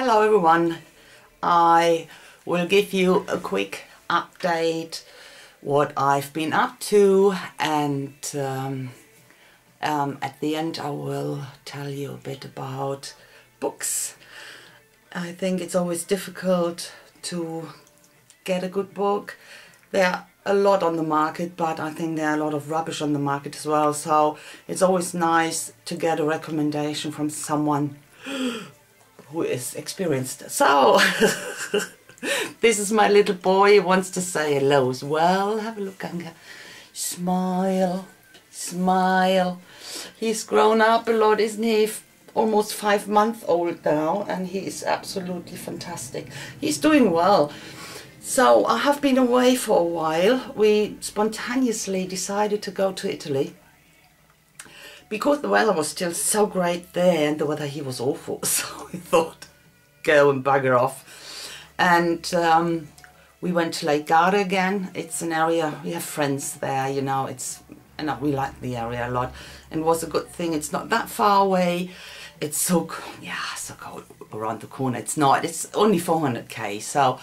Hello everyone, I will give you a quick update what I've been up to, and at the end I will tell you a bit about books. I think it's always difficult to get a good book. There are a lot on the market, but I think there are a lot of rubbish on the market as well, so it's always nice to get a recommendation from someone who is experienced. So this is my little boy. He wants to say hello as well. Have a look, Anga. Smile, smile. He's grown up a lot, isn't he? Almost 5 months old now, and he is absolutely fantastic. He's doing well. So I have been away for a while. We spontaneously decided to go to Italy because the weather was still so great there and the weather here was awful. So we thought, go and bugger off. And we went to Lake Garda again. It's an area, we have friends there, you know, and we like the area a lot. And it was a good thing. It's not that far away. It's so cold around the corner. It's not, it's only 400 so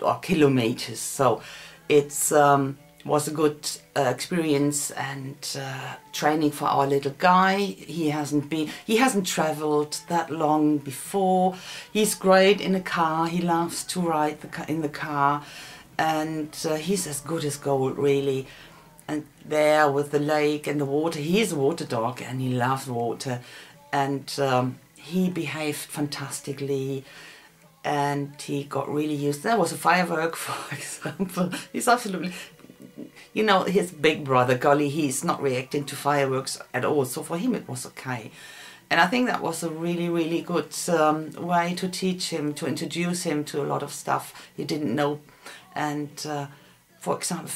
or kilometers. So it's was a good experience and training for our little guy. He hasn't traveled that long before. He's great in a car. He loves to ride in the car, and he's as good as gold, really. And there with the lake and the water, he's a water dog and he loves water, and he behaved fantastically. And he got really used. There was a firework, for example. He's absolutely, you know, his big brother, golly, he's not reacting to fireworks at all. So for him it was okay. And I think that was a really, really good way to teach him, to introduce him to a lot of stuff he didn't know. And for example,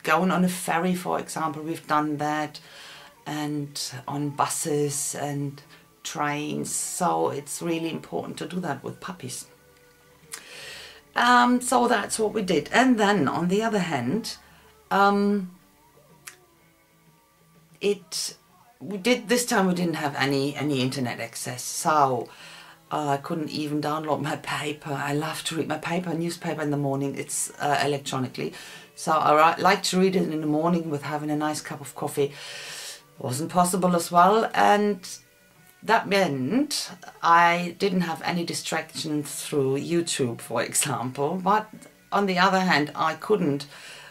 going on a ferry, for example, we've done that. And on buses and trains, so it's really important to do that with puppies. So that's what we did. And then on the other hand, this time we didn't have any internet access, so I couldn't even download my paper. I love to read my newspaper in the morning. It's electronically, so I like to read it in the morning with having a nice cup of coffee. Wasn't possible as well, and that meant I didn't have any distractions through YouTube, for example. But on the other hand, I couldn't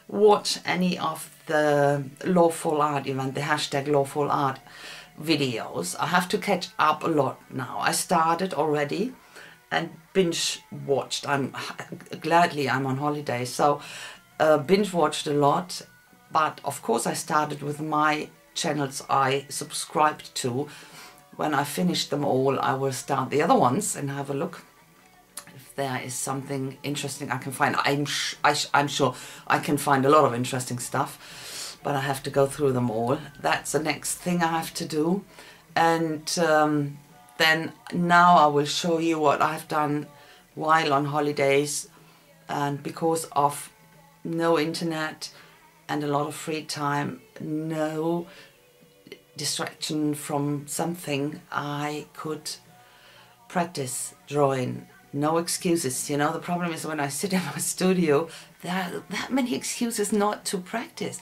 watch any of the lawful art event, the hashtag lawful art videos. I have to catch up a lot now. I started already and binge watched. Gladly I'm on holiday, so binge watched a lot. But of course I started with my channels I subscribed to. When I finish them all, I will start the other ones and have a look if there is something interesting I can find. I'm sure I can find a lot of interesting stuff, but I have to go through them all. That's the next thing I have to do. And then now I will show you what I've done while on holidays, and because of no internet and a lot of free time, no distraction from something, I could practice drawing. No excuses, you know. The problem is when I sit in my studio, there are that many excuses not to practice.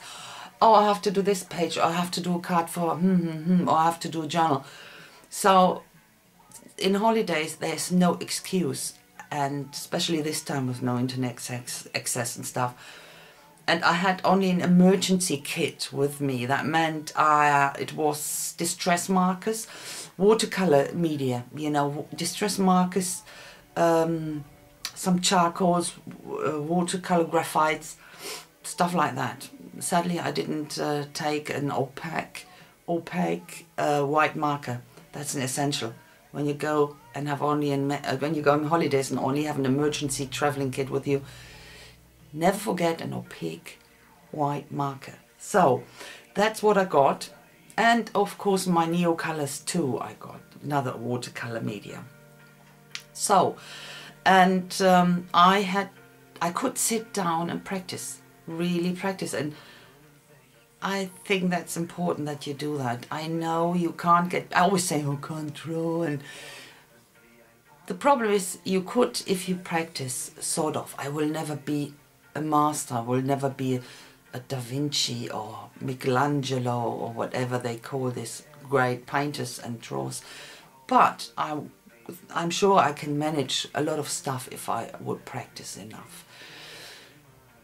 Oh, I have to do this page, or I have to do a card for or I have to do a journal. So in holidays there's no excuse, and especially this time with no internet access and stuff. And I had only an emergency kit with me. That meant it was distress markers, watercolor media, you know, distress markers, some charcoals, watercolor graphites, stuff like that. Sadly, I didn't take an opaque white marker. That's an essential when you go and have when you go on holidays and only have an emergency traveling kit with you. Never forget an opaque white marker. So that's what I got. And of course my Neo colors too, I got another watercolor media. So, and I could sit down and practice, really practice. And I think that's important that you do that. I know you can't get, I always say, oh, can't draw, and the problem is you could, if you practice, sort of. I will never be a master. I will never be a Da Vinci or Michelangelo or whatever they call this great painters and drawers. But I'm sure I can manage a lot of stuff if I would practice enough.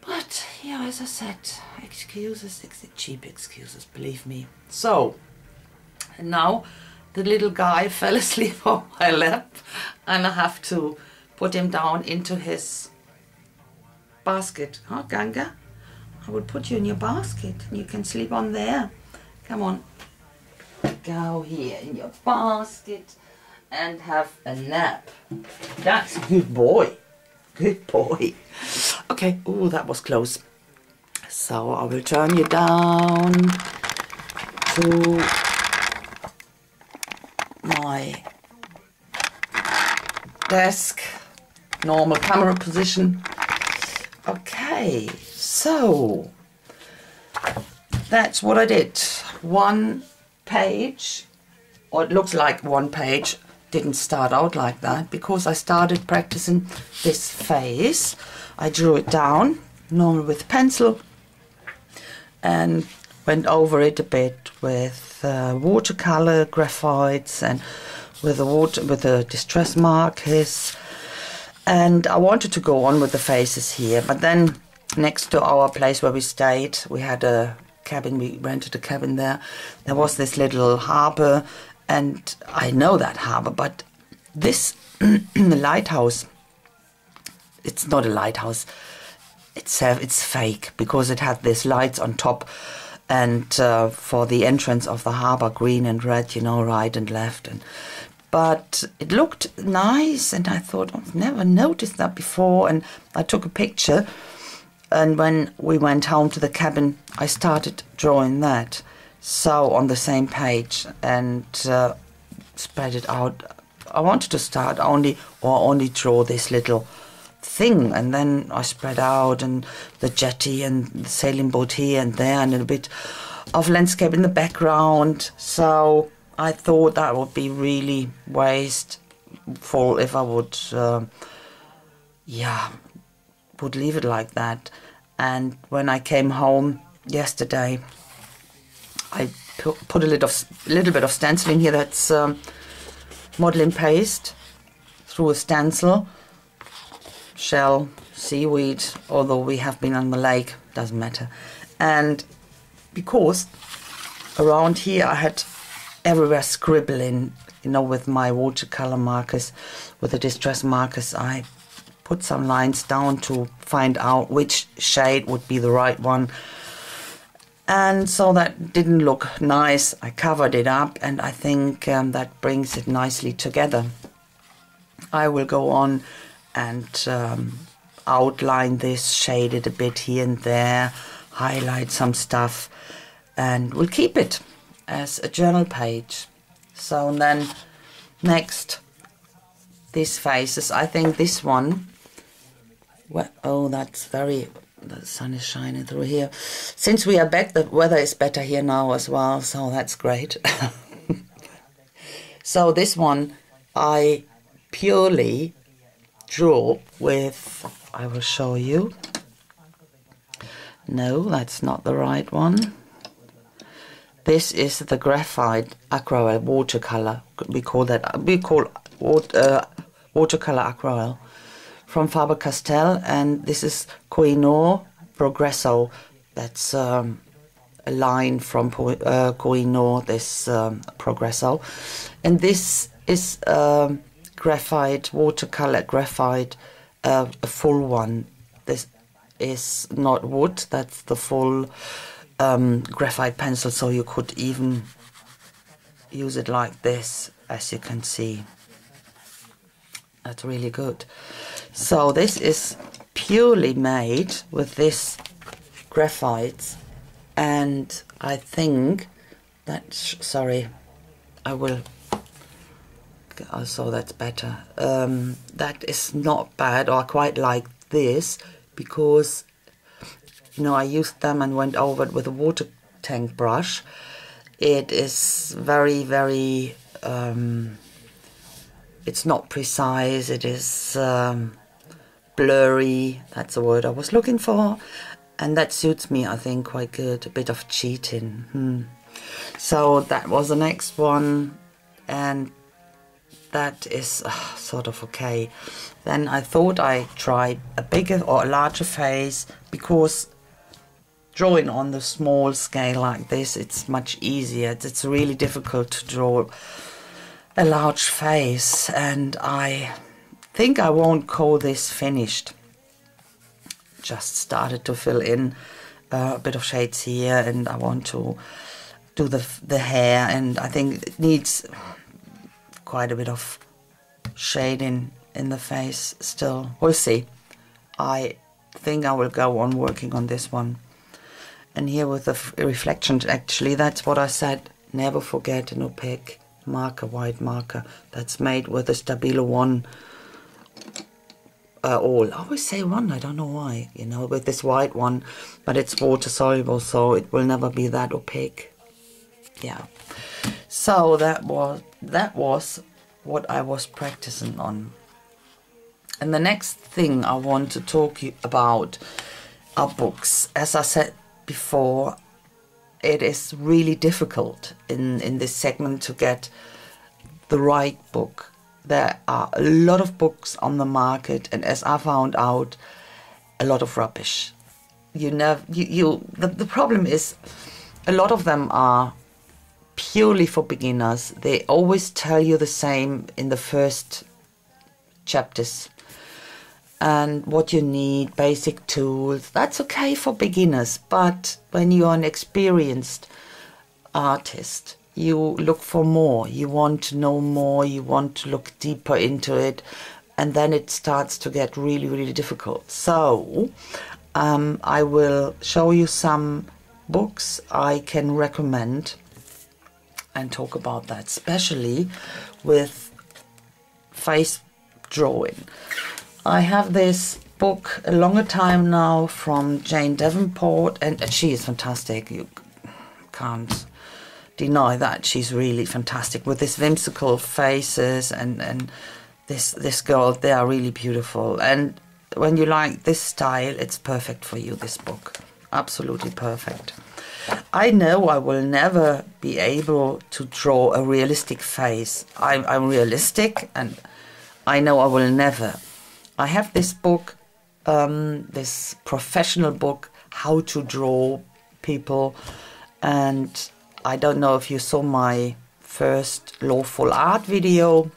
But yeah, as I said, excuses, cheap excuses, believe me. So, and now the little guy fell asleep on my lap and I have to put him down into his basket. Huh, Ganga? I will put you in your basket and you can sleep on there. Come on. Go here in your basket and have a nap. That's a good boy. Good boy. Okay, oh, that was close. So I will turn you down to my desk, normal camera position. Okay, so that's what I did. One page, or it looks like one page. Didn't start out like that because I started practicing this face. I drew it down, normal with pencil, and went over it a bit with watercolor, graphites, and with the distress markers. And I wanted to go on with the faces here, but then next to our place where we stayed, we had a cabin. We rented a cabin there. There was this little harbor. And I know that harbor, but this lighthouse, it's not a lighthouse, it's fake, because it had these lights on top, and for the entrance of the harbor, green and red, you know, right and left. But it looked nice, and I thought, I've never noticed that before, and I took a picture, and when we went home to the cabin, I started drawing that. So on the same page, and spread it out. I wanted to start only draw this little thing, and then I spread out, and the jetty and the sailing boat here and there, and a bit of landscape in the background. So I thought that would be really wasteful if I would would leave it like that. And when I came home yesterday, I put a little bit of stencil in here. That's modeling paste through a stencil, shell, seaweed, although we have been on the lake, doesn't matter. And because around here I had everywhere scribbling, you know, with my watercolor markers, with the distress markers, I put some lines down to find out which shade would be the right one. And so that didn't look nice. I covered it up, and I think that brings it nicely together. I will go on and outline this, shade it a bit here and there, highlight some stuff, and we'll keep it as a journal page. So then next, these faces. I think this one, well, oh, that's very... The sun is shining through here. Since we are back, the weather is better here now as well, so that's great. So this one I purely drew with, I will show you. No, that's not the right one. This is the graphite aquarelle watercolor. We call watercolor aquarelle from Faber-Castell, and this is Koh-i-Noor Progresso. That's a line from Koh-i-Noor, this Progresso. And this is graphite, watercolor graphite, a full one. This is not wood, that's the full graphite pencil, so you could even use it like this, as you can see. That's really good. So this is purely made with this graphite, and I think that, sorry, I will, so that's better. That is not bad, or I quite like this, because, you know, I used them and went over it with a water tank brush. It is very, very, It's not precise, it is blurry, that's the word I was looking for, and that suits me, I think, quite good. A bit of cheating. So that was the next one, and that is sort of okay. Then I thought I'd try a bigger or a larger face, because drawing on the small scale like this, it's much easier. It's really difficult to draw a large face, and I think I won't call this finished. Just started to fill in a bit of shades here, and I want to do the hair, and I think it needs quite a bit of shading in the face still. We'll see. I think I will go on working on this one. And here with the reflections, actually, that's what I said. Never forget an opaque marker, white marker. That's made with a Stabilo 1 all. I always say 1, I don't know why, you know, with this white one. But it's water soluble, so it will never be that opaque. Yeah. So that was what I was practicing on. And the next thing I want to talk you about are books. As I said before, it is really difficult in this segment to get the right book. There are a lot of books on the market, and as I found out, a lot of rubbish. The problem is, a lot of them are purely for beginners. They always tell you the same in the first chapters. And what you need, basic tools, that's okay for beginners. But when you're an experienced artist, you look for more. You want to know more. You want to look deeper into it. And then it starts to get really, really difficult. So I will show you some books I can recommend and talk about that, especially with face drawing. I have this book a longer time now from Jane Davenport, and she is fantastic. You can't deny that. She's really fantastic with these whimsical faces, and this girl, they are really beautiful. And when you like this style, it's perfect for you, this book. Absolutely perfect. I know I will never be able to draw a realistic face. I'm realistic, and I know I will never. I have this book, this professional book, how to draw people, and I don't know if you saw my first lawful art video.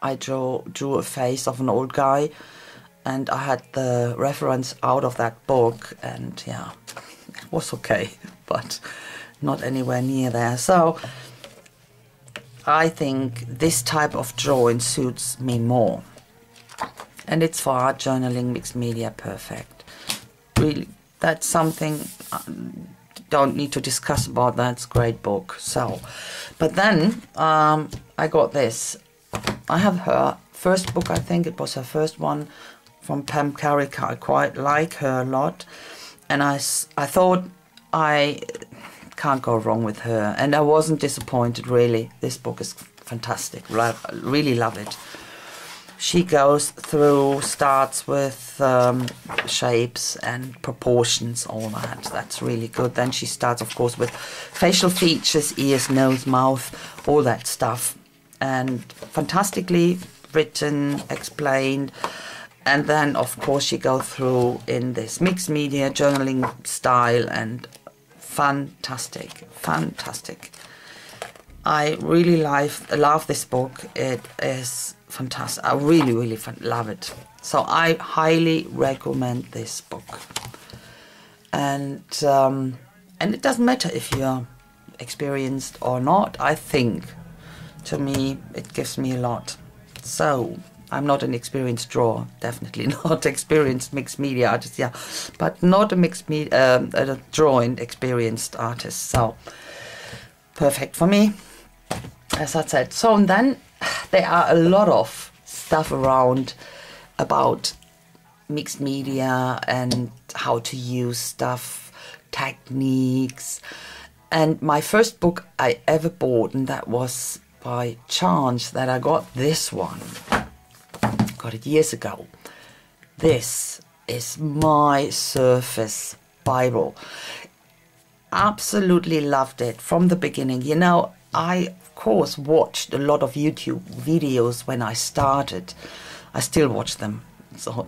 I drew a face of an old guy, and I had the reference out of that book, and yeah, it was okay, but not anywhere near there. So I think this type of drawing suits me more. And it's for art journaling, mixed media, perfect. Really, that's something don't need to discuss about. That's a great book. So, but then I got this. I have her first book. I think it was her first one from Pam Carrick. I quite like her a lot, and I thought I can't go wrong with her, and I wasn't disappointed really. This book is fantastic. Really love it. She goes through, starts with shapes and proportions, all that. That's really good. Then she starts, of course, with facial features, ears, nose, mouth, all that stuff. And fantastically written, explained. And then, of course, she goes through in this mixed media journaling style, and fantastic, fantastic. I really love this book. It is fantastic. I really, really love it. So I highly recommend this book. And it doesn't matter if you're experienced or not. I think, to me, it gives me a lot. So I'm not an experienced drawer, definitely not experienced mixed media artist, yeah, but not a mixed media a drawing experienced artist. So perfect for me, as I said. So and then there are a lot of stuff around about mixed media and how to use stuff, techniques. And my first book I ever bought, and that was by chance that I got this one. Got it years ago. This is my Surface Bible. Absolutely loved it from the beginning. You know, I of course watched a lot of YouTube videos when I started. I still watch them, so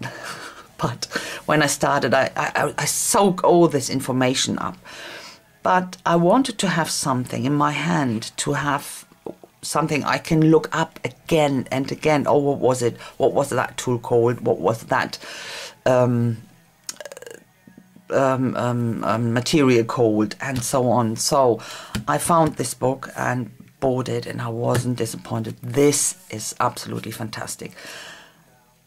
but when I started I soak all this information up. But I wanted to have something in my hand, to have something I can look up again and again. Oh, what was it? What was that tool called? What was that material called? And so on. So I found this book and bought it, and I wasn't disappointed. This is absolutely fantastic.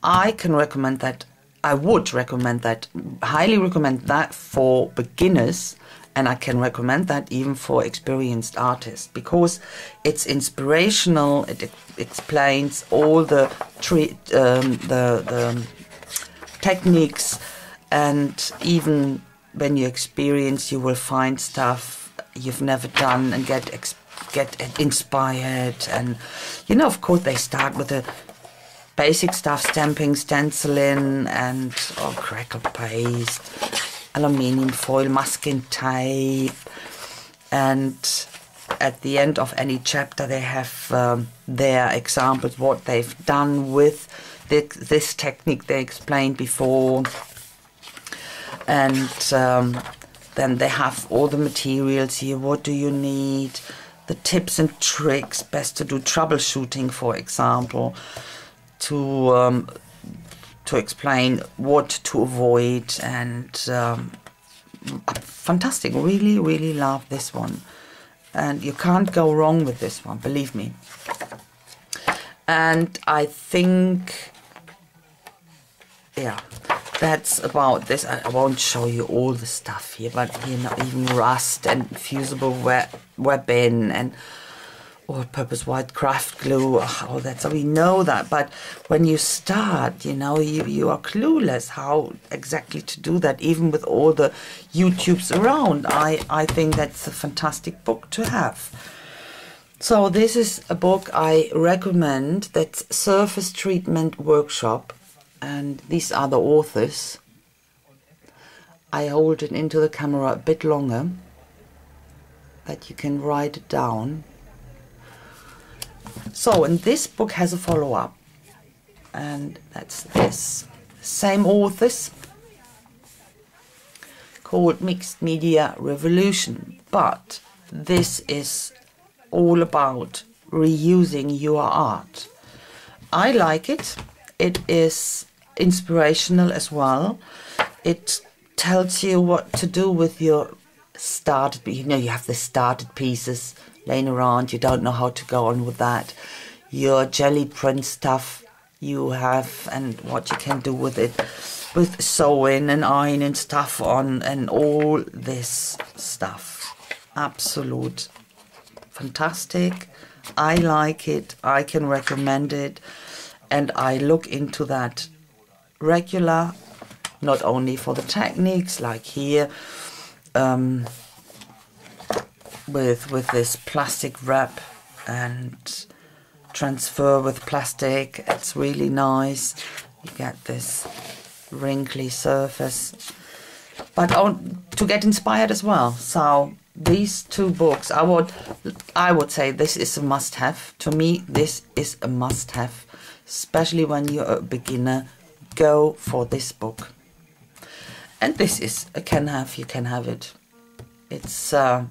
I can recommend that. I would recommend that, highly recommend that for beginners. And I can recommend that even for experienced artists, because it's inspirational. It explains all the techniques, and even when you experience, you will find stuff you've never done and get inspired. And you know, of course, they start with the basic stuff: stamping, stenciling, and crackle paste, aluminium foil, masking tape, and at the end of any chapter they have their examples, what they've done with this technique they explained before, and then they have all the materials here. What do you need? The tips and tricks, best to do troubleshooting, for example, to explain what to avoid, and fantastic. Really, really love this one, and you can't go wrong with this one, believe me. And I think, yeah, that's about this. I won't show you all the stuff here, but you know, even rust and fusible webbing and all-purpose white craft glue, all that. So we know that, but when you start, you know, you are clueless how exactly to do that, even with all the YouTubes around. I think that's a fantastic book to have. So this is a book I recommend. That's Surface Treatment Workshop, and these are the authors. I hold it into the camera a bit longer, that you can write it down. So, and this book has a follow-up, and that's this. Same authors, called Mixed Media Revolution, but this is all about reusing your art. I like it. It is inspirational as well. It tells you what to do with your started, you know, you have the started pieces laying around, you don't know how to go on with that. Your jelly print stuff you have, and what you can do with it, with sewing and ironing stuff on, and all this stuff. Absolute fantastic. I like it, I can recommend it, and I look into that regular, not only for the techniques like here, with this plastic wrap and transfer with plastic. It's really nice. You get this wrinkly surface, but to get inspired as well. So these two books, I would say this is a must-have. To me, this is a must-have, especially when you're a beginner. Go for this book. And this is a can-have. You can have it. It's a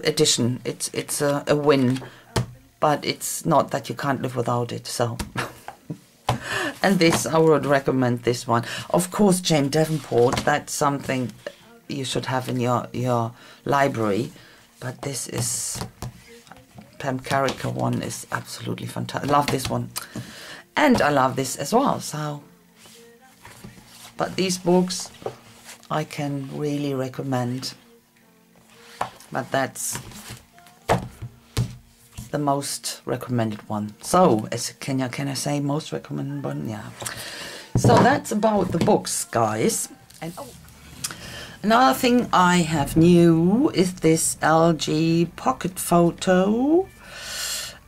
addition. It's a win, but it's not that you can't live without it. So, and this, I would recommend this one. Of course, Jane Davenport. That's something you should have in your library. But this is Pam Carricker one is absolutely fantastic. I love this one, and I love this as well. So, but these books I can really recommend. But that's the most recommended one. So, can I say most recommended one? Yeah. So that's about the books, guys. And Another thing I have new is this LG Pocket Photo.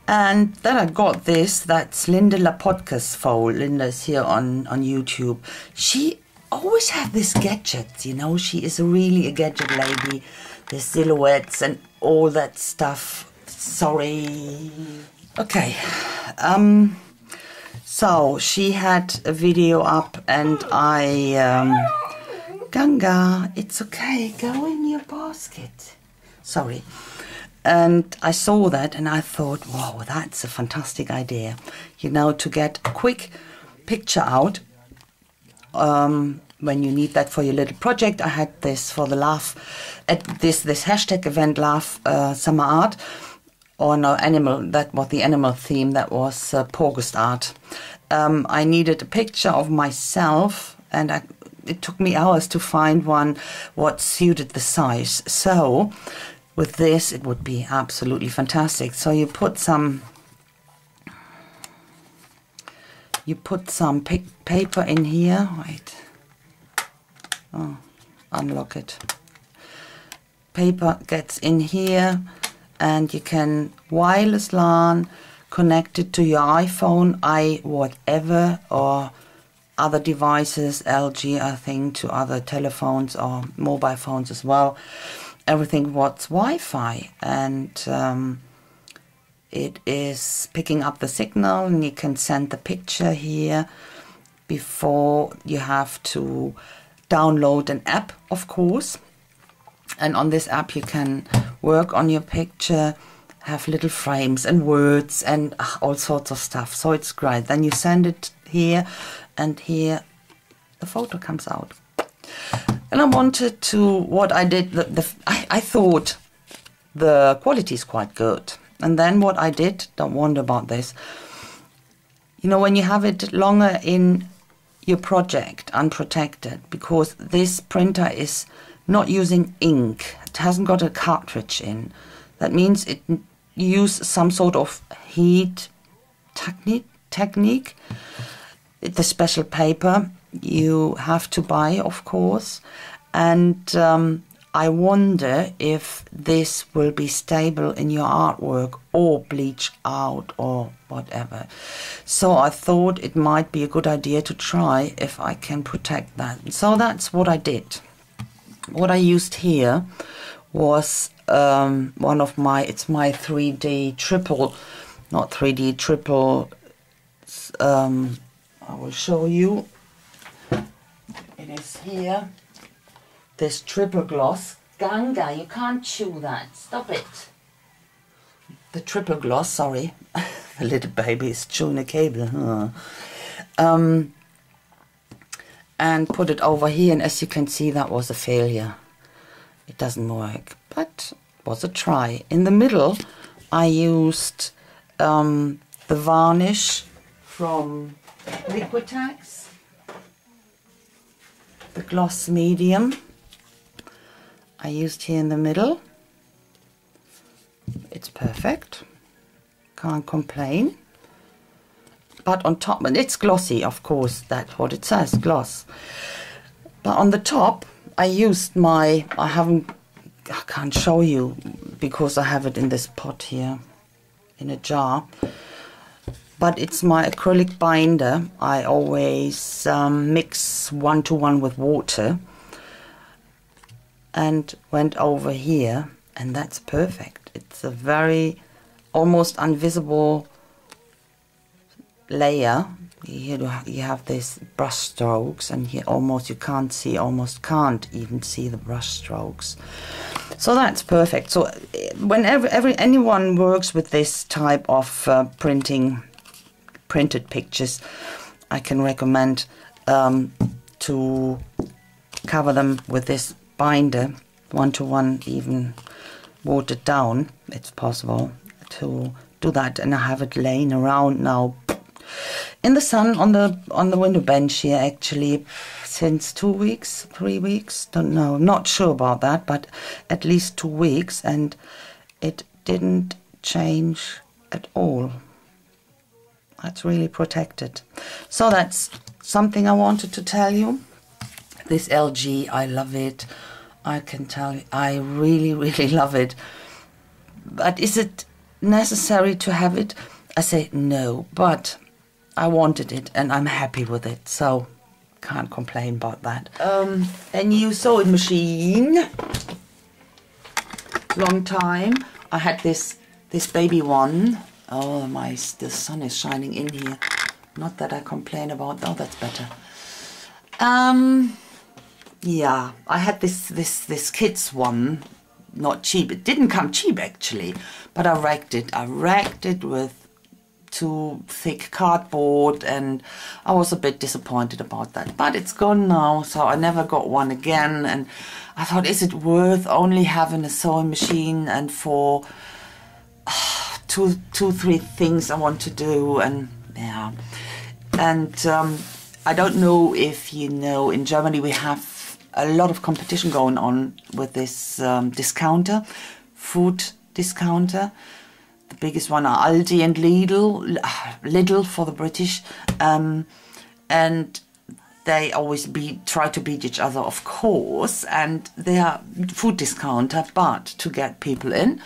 And then I got this, that's Linda La Podcast phone. Linda's here on YouTube. She always have these gadgets, you know, she is really a gadget lady. The silhouettes and all that stuff. Sorry. Okay. So she had a video up and I... Ganga, it's okay, go in your basket. Sorry. And I saw that and I thought, wow, that's a fantastic idea. You know, to get a quick picture out when you need that for your little project. I had this for the Laugh, at this hashtag event, Laugh Summer Art, or no, animal, that was the animal theme, that was August art. I needed a picture of myself and it took me hours to find one what suited the size. So with this it would be absolutely fantastic. So you put some paper in here. Wait. Oh, unlock it. Paper gets in here and you can wireless LAN connect it to your iPhone, whatever, or other devices, LG I think, to other telephones or mobile phones as well. Everything what's Wi-Fi, and it is picking up the signal and you can send the picture here. Before you have to download an app, of course, and on this app you can work on your picture, have little frames and words and all sorts of stuff. So it's great. Then you send it here and here the photo comes out. And I wanted to, what I did, I thought the quality is quite good. And then what I did, don't wonder about this, you know, when you have it longer in your project, unprotected, because this printer is not using ink, it hasn't got a cartridge in. That means it use some sort of heat technique. The special paper you have to buy, of course, and I wonder if this will be stable in your artwork or bleach out or whatever. So I thought it might be a good idea to try if I can protect that. So that's what I did. What I used here was one of my, it's my 3D triple, not 3D triple, I will show you. It is here. This triple gloss. Ganga, you can't chew that. Stop it. The triple gloss, sorry. The little baby is chewing a cable. Huh? And put it over here, and as you can see, that was a failure. It doesn't work, but it was a try. In the middle, I used the varnish from Liquitex, the gloss medium. I used here in the middle. It's perfect, can't complain. But on top, and it's glossy, of course, that's what it says, gloss. But on the top, I used my, I can't show you because I have it in this pot here, in a jar. But it's my acrylic binder. I always mix 1-to-1 with water and went over here, and that's perfect. It's a very almost invisible layer. Here you have these brush strokes, and here almost you can't see, almost can't even see the brush strokes. So that's perfect. So whenever anyone works with this type of printed pictures, I can recommend to cover them with this binder, 1-to-1, even watered down. It's possible to do that, and I have it laying around now in the sun on the window bench here, actually, since 2 weeks, 3 weeks, don't know, I'm not sure about that, but at least 2 weeks, and it didn't change at all. That's really protected. So that's something I wanted to tell you. This LG, I love it. I can tell you, I really, really love it. But is it necessary to have it? I say no, but I wanted it and I'm happy with it, so can't complain about that. A new sewing machine. Long time. I had this baby one. Oh my, the sun is shining in here. Not that I complain about. Oh, that's better. Yeah, I had this kids one. Not cheap. It didn't come cheap actually, but I wrecked it. I wrecked it with too thick cardboard, and I was a bit disappointed about that. But it's gone now, so I never got one again. And I thought, is it worth only having a sewing machine and for two, three things I want to do? And yeah, and I don't know if you know, in Germany we have a lot of competition going on with this discounter, food discounter. The biggest one are Aldi and Lidl for the British, and they always try to beat each other, of course, and they are food discounter, but to get people in,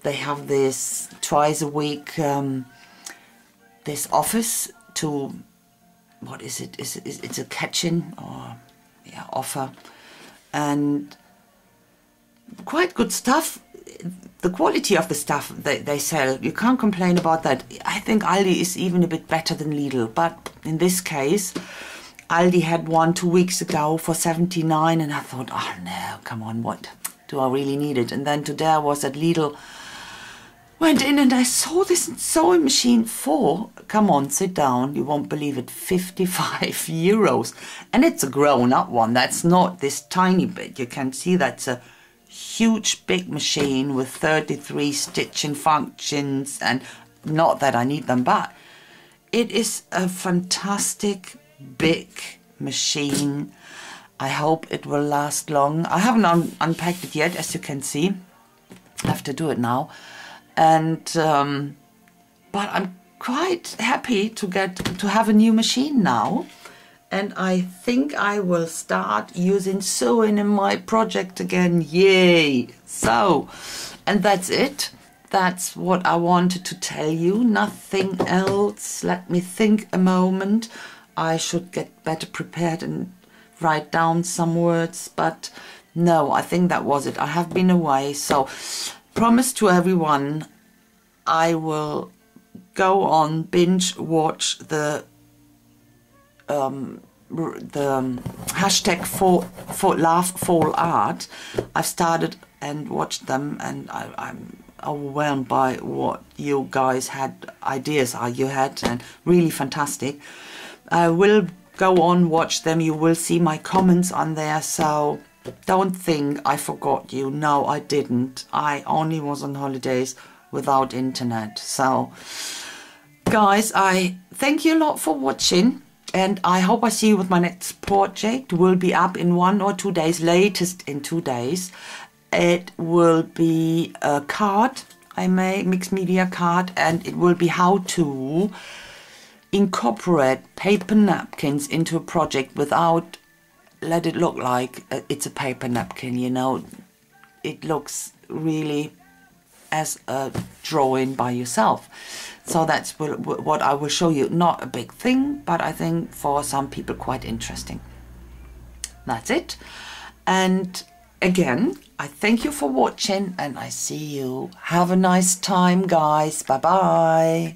they have this twice a week, this office to, what is it? It's a catch-in or yeah, offer, and quite good stuff. The quality of the stuff they sell, you can't complain about that. I think Aldi is even a bit better than Lidl, but in this case, Aldi had one 2 weeks ago for 79, and I thought, oh no, come on, what do I really need it? And then today I was at Lidl, went in and I saw this sewing machine for, come on, sit down, you won't believe it, 55 euros. And it's a grown-up one, that's not this tiny bit. You can see that's a huge big machine with 33 stitching functions, and not that I need them, but it is a fantastic big machine. I hope it will last long. I haven't unpacked it yet, as you can see. I have to do it now. And but I'm quite happy to have a new machine now, and I think I will start using sewing in my project again. Yay! So, and that's it. That's what I wanted to tell you. Nothing else. Let me think a moment. I should get better prepared and write down some words, but no, I think that was it. I have been away, so promise to everyone I will go on binge watch the hashtag for Love Fall Art. I've started and watched them, and I'm overwhelmed by what you guys had ideas you had, and really fantastic. I will go on watch them. You will see my comments on there, so don't think I forgot you. No, I didn't. I only was on holidays without internet. So guys, I thank you a lot for watching, and I hope I see you with my next project. Will be up in 1 or 2 days, latest in 2 days. It will be a card I made, mixed media card, and it will be how to incorporate paper napkins into a project without let it look like it's a paper napkin, you know. It looks really as a drawing by yourself. So that's what I will show you. Not a big thing, but I think for some people quite interesting. That's it. And again, I thank you for watching, and I see you. Have a nice time, guys. Bye bye.